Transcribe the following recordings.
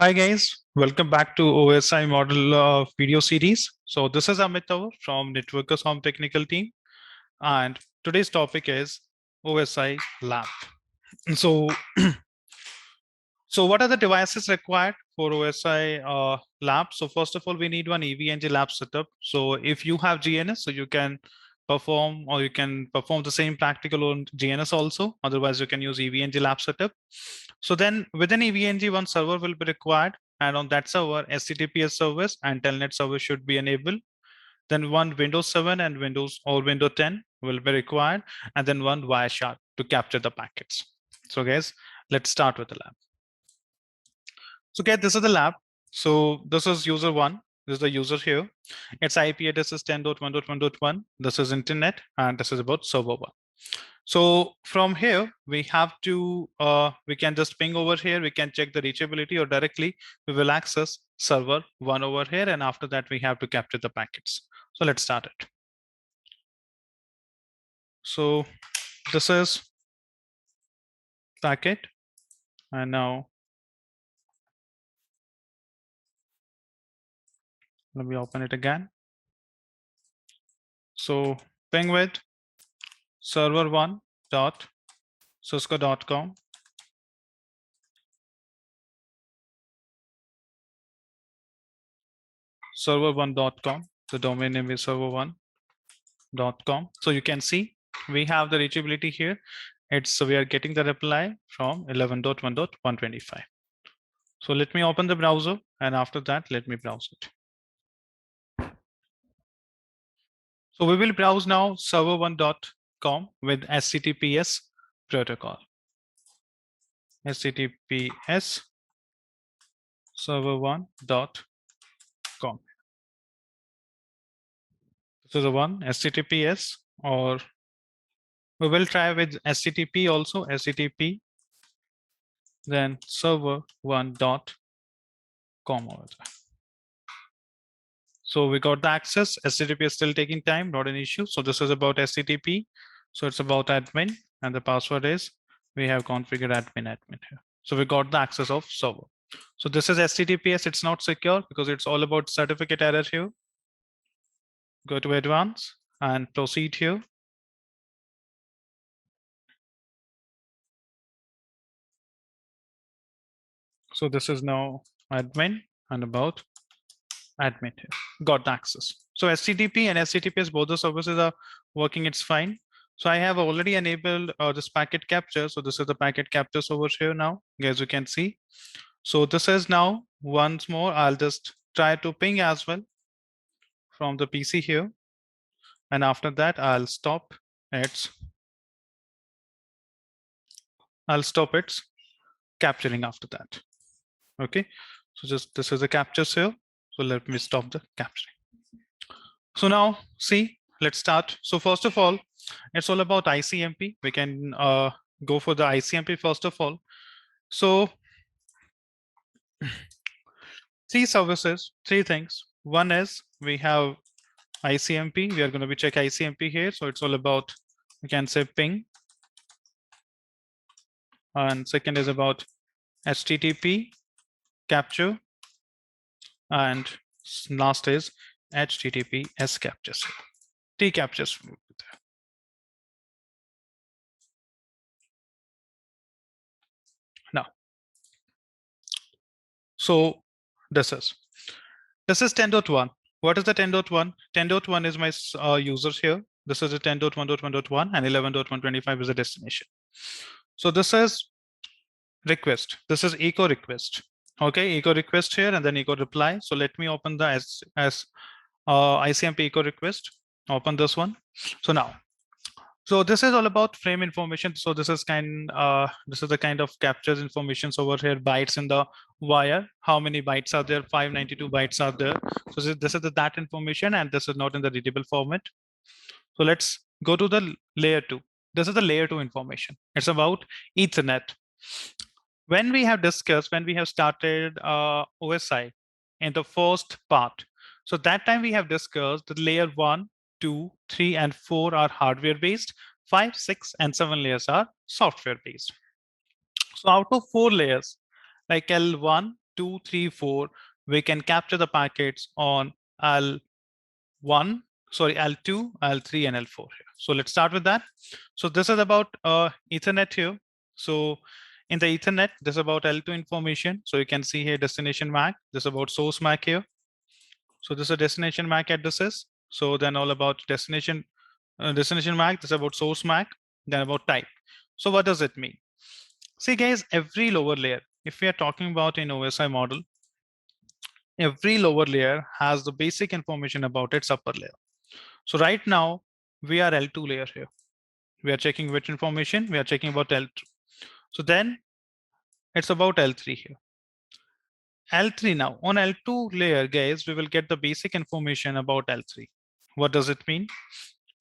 Hi guys, welcome back to OSI Model video series. So this is Amit Tawar from Networkers Home Technical Team, and today's topic is OSI Lab. So, so what are the devices required for OSI Lab? So first of all, we need one EVNG lab setup. So if you have GNS, so you can perform or you can perform the same practical on GNS also. Otherwise, you can use EVNG lab setup. So then within EVNG, one server will be required. And on that server, HTTPS service and Telnet service should be enabled. Then one Windows 7 and Windows 10 will be required. And then one Wireshark to capture the packets. So guys, let's start with the lab. So guys, this is the lab. So this is user one. This is the user here. Its IP address is 10.1.1.1. This is internet, and this is about server one. So from here, we have to, we can just ping over here. We can check the reachability, or directly we will access server one over here. And after that, we have to capture the packets. So let's start it. So this is packet. And now let me open it again. So ping with server one dot cisco.com. server1.com. The domain name is server1.com. So you can see we have the reachability here. So we are getting the reply from 11.1.125. So let me open the browser, and after that, let me browse it. So we will browse now server1.com with HTTPS protocol. HTTPS server1.com. This is the one, HTTPS, or we will try with HTTP also, HTTP, then server1.com over there. So we got the access. HTTP is still taking time, not an issue. So this is about HTTP. So it's about admin, and the password is, we have configured admin here. So we got the access of server. So this is HTTPS. It's not secure because it's all about certificate error here. Go to advanced and proceed here. So this is now admin and about admin here. Got the access. So HTTP and HTTPS, both the services are working. It's fine. So I have already enabled this packet capture. So this is the packet capture over here now, as you can see. So this is now once more. I'll just try to ping as well from the PC here. And after that, I'll stop its capturing after that. Okay. So just this is the captures here. So let me stop the capturing. So now see, let's start. So first of all, it's all about ICMP. We can go for the ICMP first of all. So three services, three things. One is we have ICMP. We are going to be check ICMP here. So it's all about, we can say ping. And second is about HTTP capture. And last is HTTPS captures. T captures. Now, so this is 10.1. What is the 10.1? 10.1 is my users here. This is the 10.1.1.1 and 11.125 is the destination. So this is request. This is echo request. Okay, echo request here and then echo reply. So let me open the ICMP echo request. Open this one. So now, so this is all about frame information. So this is the kind of captures information over here, bytes in the wire. How many bytes are there? 592 bytes are there. So this is that information, and this is not in the readable format. So let's go to the layer 2. This is the layer 2 information. It's about Ethernet. When we have started OSI in the first part, so that time we have discussed the layer 1, 2, 3, and 4 are hardware based. 5, 6, and 7 layers are software based. So out of 4 layers, like L1, 2, 3, 4, we can capture the packets on L1, sorry, L2, L3, and L4 here. So let's start with that. So this is about Ethernet here. So in the Ethernet, this is about L2 information. So you can see here destination MAC. This is about source MAC here. So this is a destination MAC addresses. So then all about destination MAC. This is about source MAC. Then about type. So what does it mean? See guys, every lower layer, if we are talking about in OSI model, every lower layer has the basic information about its upper layer. So right now we are L2 layer here. We are checking which information we are checking about L2. So then it's about L3 here. L3 now on L2 layer, guys, we will get the basic information about L3. What does it mean?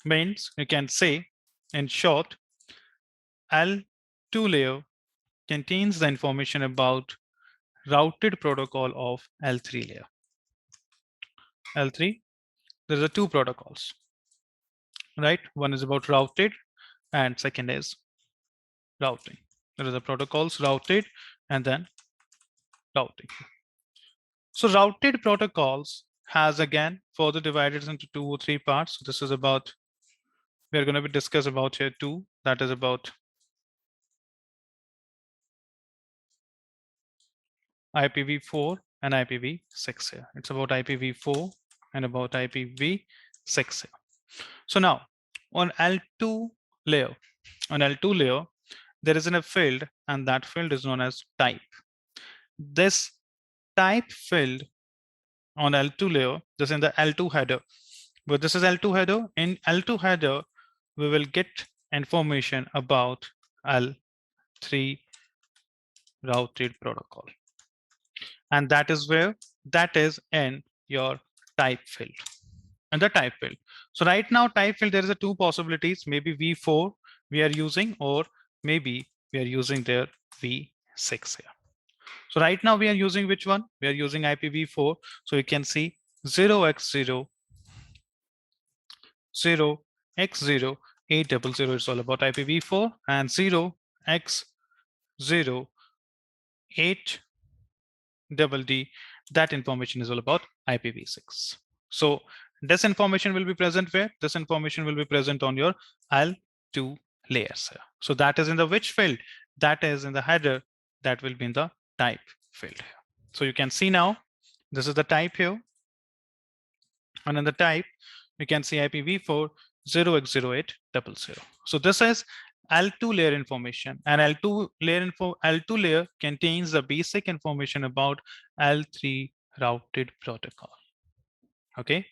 Means you can say in short, L2 layer contains the information about routed protocol of L3 layer. L3, there are two protocols, right? One is about routed and second is routing. There are the protocols routed and then routing. So routed protocols has again further divided into 2 or 3 parts. So this is about, we are going to be discuss about here 2, that is about IPv4 and IPv6 here. It's about IPv4 and about IPv6 here. So now on L2 layer, there is a field and that field is known as type. This type field on L2 layer, this is in the L2 header. But this is L2 header. In L2 header, we will get information about L3 routed protocol. And that is where, that is in your type field. And the type field. So right now, type field, there is a two possibilities. Maybe V4 we are using, or maybe we are using their V6 here. So right now we are using which one? We are using IPv4. So you can see 0x0, 0x0, 800 is all about IPv4, and 0x0, 8DD, that information is all about IPv6. So this information will be present where? This information will be present on your L2 layers. So that is in the which field? That is in the header, that will be in the type field here. So you can see now, this is the type here. And in the type, you can see IPv4 0x0800. So this is L2 layer information, and L2 layer contains the basic information about L3 routed protocol. Okay,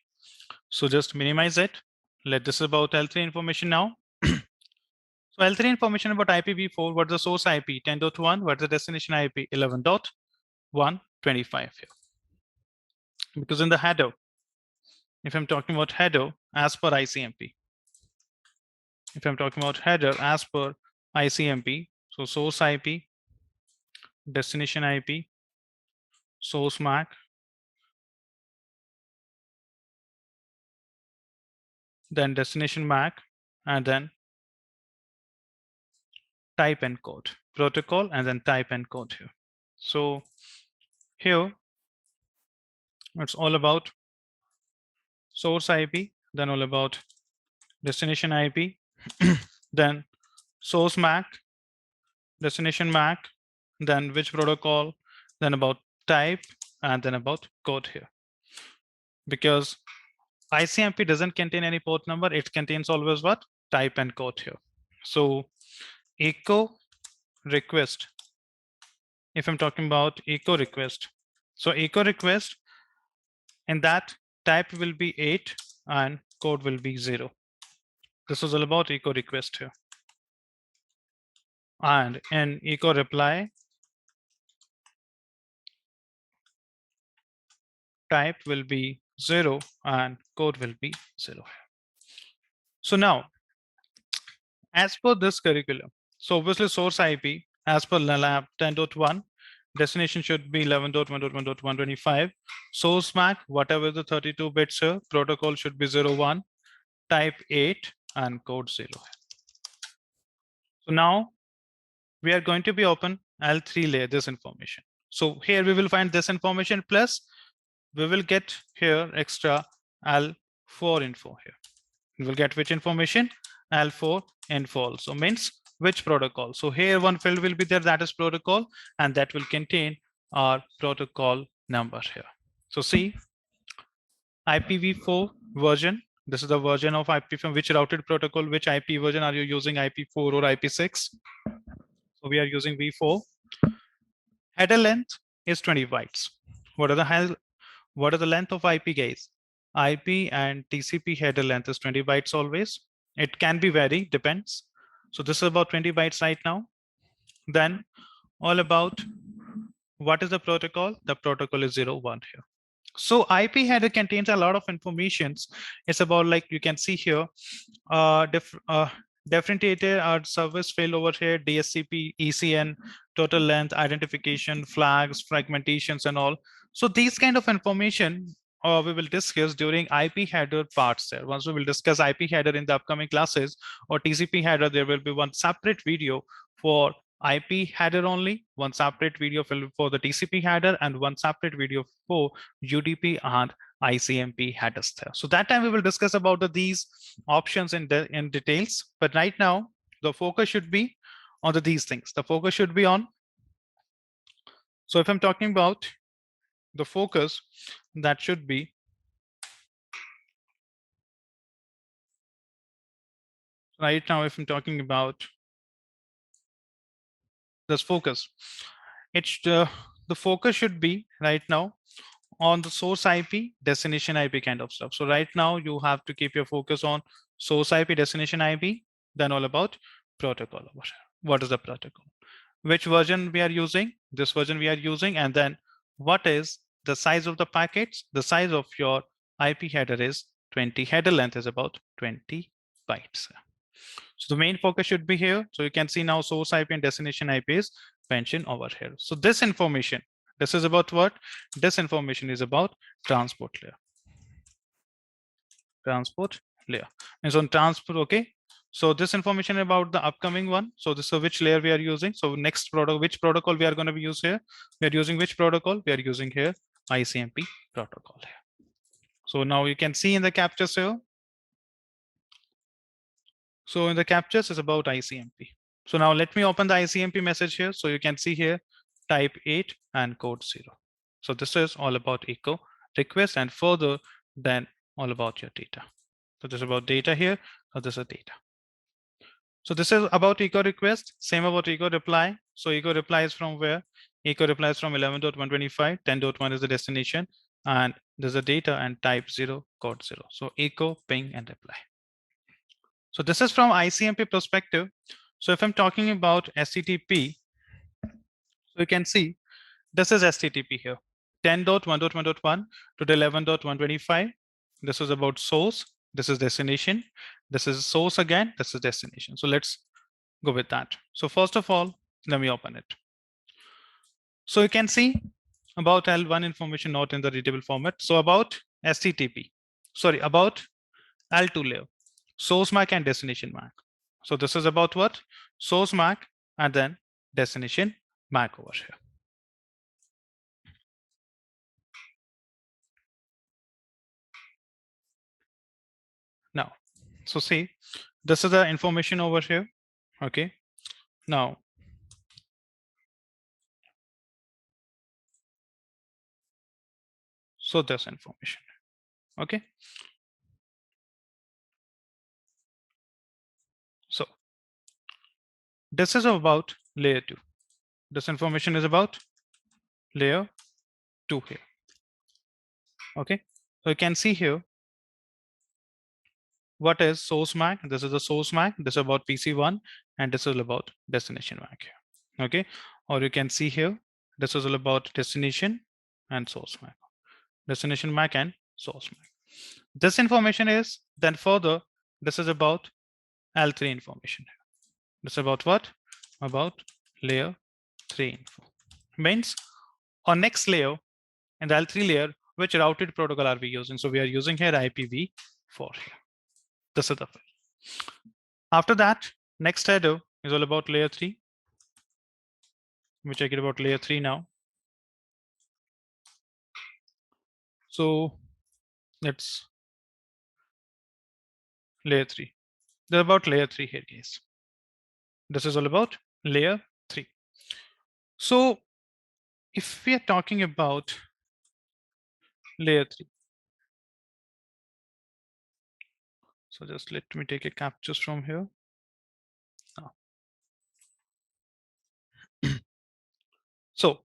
so just minimize it. Let this is about L3 information now. So L3 information about IPv4, what's the source IP 10.1, what's the destination IP 11.125 here. Because in the header, if I'm talking about header as per ICMP, if I'm talking about header as per ICMP, so source IP, destination IP, source MAC, then destination MAC, and then type encode, protocol, and then type encode here. So here, it's all about source IP, then all about destination IP, then source MAC, destination MAC, then which protocol, then about type, and then about code here. Because ICMP doesn't contain any port number, it contains always what? Type and code here. So echo request, if I'm talking about echo request, so echo request, in that type will be 8 and code will be 0. This is all about echo request here. And in echo reply, type will be 0 and code will be 0. So now, as per this curriculum, so obviously source IP as per lab 10.1, destination should be 11.1.1.125. Source MAC, whatever the 32 bits here, protocol should be 01, type 8 and code 0. So now we are going to be open L3 layer this information. So here we will find this information plus we will get here extra L4 info here. We will get which information? L4 info also means which protocol. So here one field will be there, that is protocol, and that will contain our protocol number here. So see IPv4 version. This is the version of IPv4. Which routed protocol, which IP version are you using, IP4 or IP6? So we are using V4. Header length is 20 bytes. What are the length of IP, guys? IP and TCP header length is 20 bytes always. It can be vary, depends. So this is about 20 bytes right now. Then all about what is the protocol? The protocol is 01 here. So IP header contains a lot of informations. It's about, like you can see here, differentiated service fail over here, DSCP, ECN, total length, identification, flags, fragmentations, and all. So these kind of information we will discuss during IP header parts there. Once we will discuss IP header in the upcoming classes or TCP header, there will be one separate video for IP header only, one separate video for the TCP header, and one separate video for UDP and ICMP headers there. So that time we will discuss about these options in details. But right now, the focus should be on these things. The focus should be on. So if I'm talking about the focus, that should be right now. If I'm talking about this focus, it's the focus should be right now on the source IP, destination IP kind of stuff. So right now you have to keep your focus on source IP, destination IP, then all about protocol. What is the protocol? Which version we are using? This version we are using, and then what is the size of the packets? The size of your IP header is 20. Header length is about 20 bytes. So the main focus should be here. So you can see now source IP and destination IP is mentioned over here. So this information, this is about what? This information is about transport layer. Transport layer. And so on transport, okay. So this information about the upcoming one. So this is which layer we are using. So next product, which protocol we are going to be used here? We are using which protocol? We are using here ICMP protocol here. So now you can see in the captures here. So in the captures is about ICMP. So now let me open the ICMP message here. So you can see here type 8 and code 0. So this is all about echo request and further then all about your data. So this is about data here. So this is data. So this is about echo request, same about echo reply. So echo reply is from where? Echo reply is from 11.125, 10.1 is the destination, and there's a data and type 0, code 0. So echo, ping, and reply. So this is from ICMP perspective. So if I'm talking about HTTP, so you can see this is HTTP here, 10.1.1.1 to the 11.125. This is about source. This is destination. This is source again. This is destination. So let's go with that. So first of all, let me open it. So you can see about L1 information not in the readable format. So about HTTP, sorry, about L2 layer, source MAC and destination MAC. So this is about what? Source MAC and then destination MAC over here. Now, so see, this is the information over here. Okay. Now, so this information. Okay. So this is about layer 2. This information is about layer 2 here. Okay. So you can see here what is source MAC. This is the source MAC. This is about PC1 and this is about destination MAC here. Okay. Or you can see here, this is all about destination and source MAC. Destination MAC and source MAC. This information is then further, this is about L3 information. This is about what? About layer 3 info. Means on next layer in the L3 layer, which routed protocol are we using? So we are using here IPv4 here. This is the file. After that, next header is all about layer 3. Let me check it about layer 3 now. So let's layer 3. They're about layer 3 here, guys. This is all about layer 3. So if we are talking about layer 3, so just let me take a captures from here. Now. So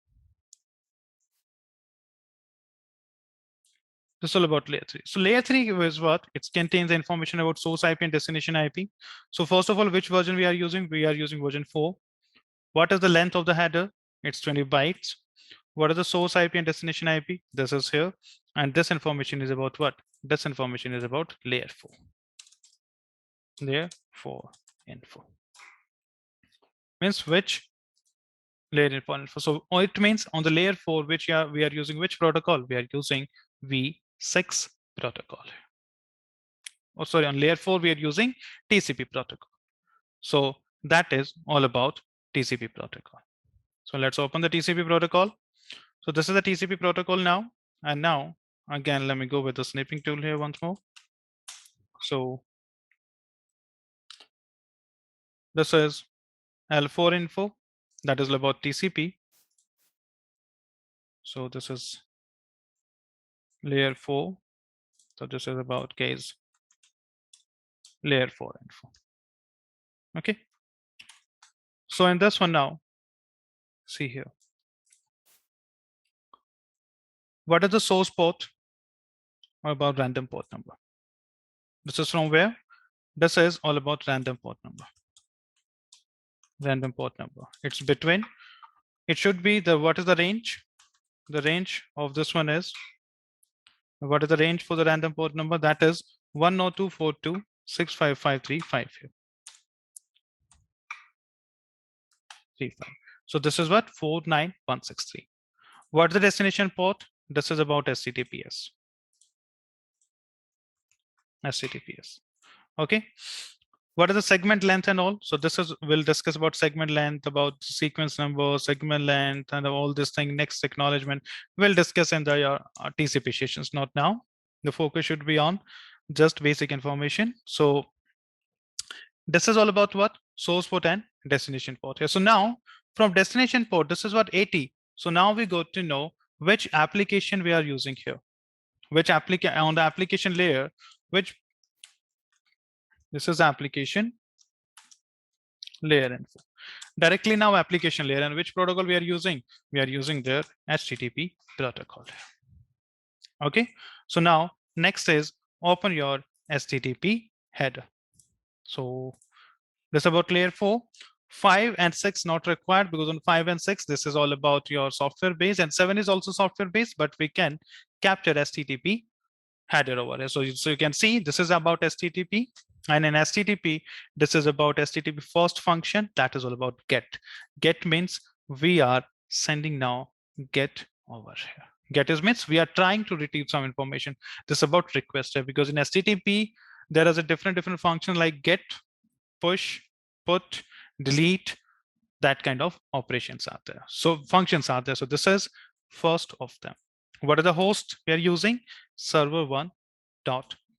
this is all about layer 3. So layer 3 is what? It contains the information about source IP and destination IP. So first of all, which version we are using? We are using version 4. What is the length of the header? It's 20 bytes. What is the source IP and destination IP? This is here. And this information is about what? This information is about layer 4. Layer 4 info. Means which layer info. So it means on the layer 4, which we are using which protocol? We are using V6 protocol. Oh, sorry, on layer 4, we are using TCP protocol. So that is all about TCP protocol. So let's open the TCP protocol. So this is the TCP protocol now. And now, again, let me go with the snipping tool here once more. So this is L4 info. That is about TCP. So this is layer 4. So this is about case layer 4 info. Okay. So in this one now, see here. What is the source port or about random port number? This is from where? This is all about random port number. Random port number. It's between, it should be the, what is the range? The range of this one is, what is the range for the random port number? That is 102.42.6553.5 here. So this is what 49163. What's the destination port? This is about HTTPS. HTTPS. Okay. What is the segment length and all? So this is, we'll discuss about segment length, about sequence number, segment length, and all this thing. Next acknowledgement, we'll discuss in the TCP sessions. Not now. The focus should be on just basic information. So this is all about what? Source port and destination port here. So now from destination port, this is what 80. So now we got to know which application we are using here. Which application on the application layer, which this is application layer info. Directly now application layer, and which protocol we are using? We are using their HTTP protocol. Okay. So now next is open your HTTP header. So this is about layer 4. 5 and 6 not required, because on 5 and 6 this is all about your software base, and 7 is also software based, but we can capture HTTP header over here. So you can see this is about HTTP, and in HTTP this is about HTTP first function, that is all about get. Get means we are sending now get over here. Get is means we are trying to retrieve some information. This is about request here, because in HTTP there is a different function like get, push, put, delete, that kind of operations are there. So functions are there. So this is first of them. What are the hosts we are using? Server1.com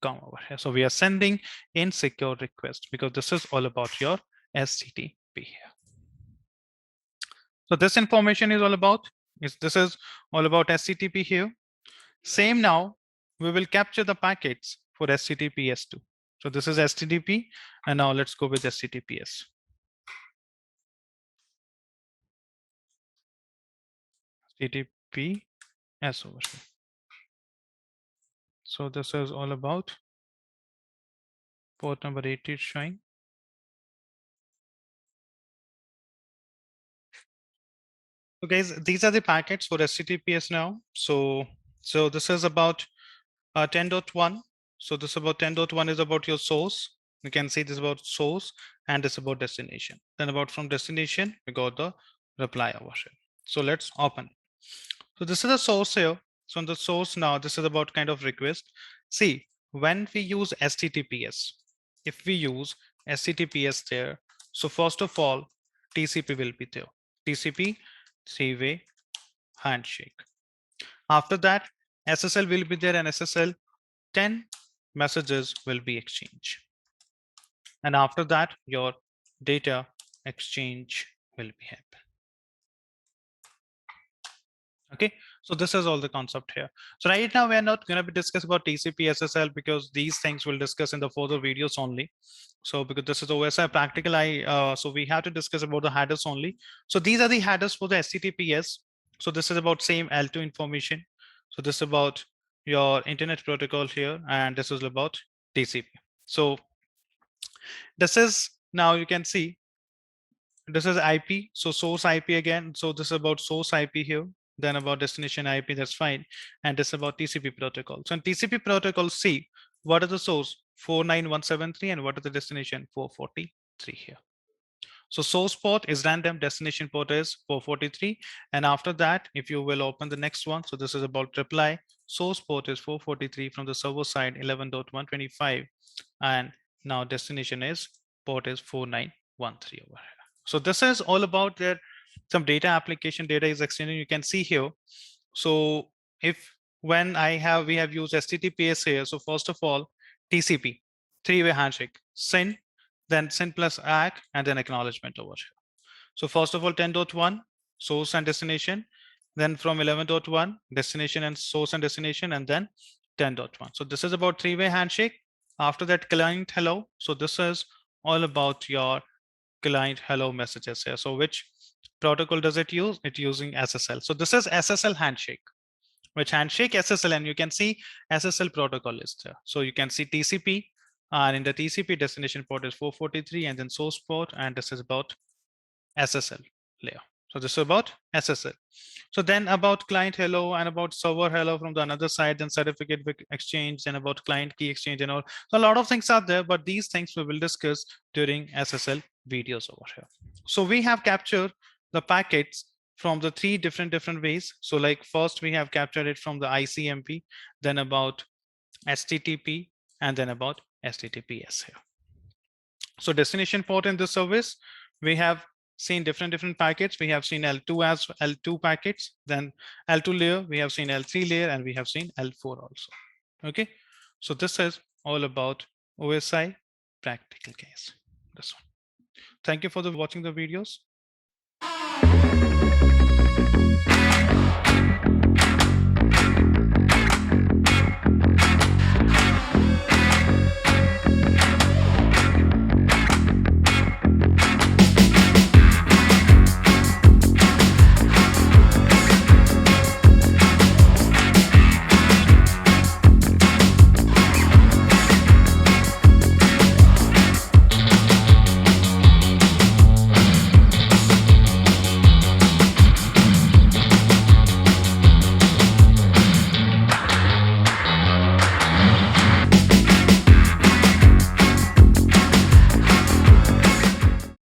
over here. So we are sending in secure request, because this is all about your HTTP here. So this information is all about, this is all about HTTP here. Same now, we will capture the packets for HTTPS2. So this is HTTP, and now let's go with HTTPS. HTTPS over here. So this is all about port number 80 is showing. So guys, these are the packets for HTTPS now. So this is about 10.1. So this about 10.1 is about your source. You can see this about source, and this about destination. Then about from destination, we got the reply over here. So let's open. So this is the source here. So on the source now, this is about kind of request. See, when we use HTTPS, if we use HTTPS there, so first of all, TCP will be there. TCP, three-way handshake. After that, SSL will be there, and SSL 10 messages will be exchanged. And after that, your data exchange will be happen. Okay, so this is all the concept here. So right now we are not going to be discuss about TCP SSL because these things we'll discuss in the further videos only. So because this is OSI practical, so we have to discuss about the headers only. So these are the headers for the HTTPS. So this is about same L2 information. So this is about your internet protocol here, and this is about TCP. So this is, now you can see this is IP, so source IP again. So this is about source IP here, then about destination IP, that's fine. And this is about TCP protocol. So in TCP protocol, see what is the source 49173 and what is the destination 443 here. So source port is random, destination port is 443. And after that, if you will open the next one, so this is about reply. Source port is 443 from the server side 11.125. And now destination is port is 4913 over here. So this is all about that some data application data is exchanging. You can see here. So if when we have used HTTPS here. So first of all, TCP, three-way handshake, SYN, then SYN plus ACK, and then acknowledgement over here. So first of all, 10.1, source and destination, then from 11.1, destination and source and destination, and then 10.1. So this is about three-way handshake. After that, client hello. So this is all about your client hello messages here. So which protocol does it use? It's using SSL. So this is SSL handshake, which handshake SSL, and you can see SSL protocol is there. So you can see TCP, and in the TCP destination port is 443, and then source port, and this is about SSL layer. So this is about SSL. So then about client hello and about server hello from the another side, then certificate exchange, and about client key exchange and all. So a lot of things are there, but these things we will discuss during SSL videos over here. So we have captured the packets from the three different ways. So like first we have captured it from the ICMP, then about HTTP, and then about HTTPS here. So destination port in this service, we have seen different packets. We have seen L2 as L2 packets, then L2 layer, we have seen L3 layer, and we have seen L4 also. Okay, so this is all about OSI practical case. This one. Thank you for watching the videos.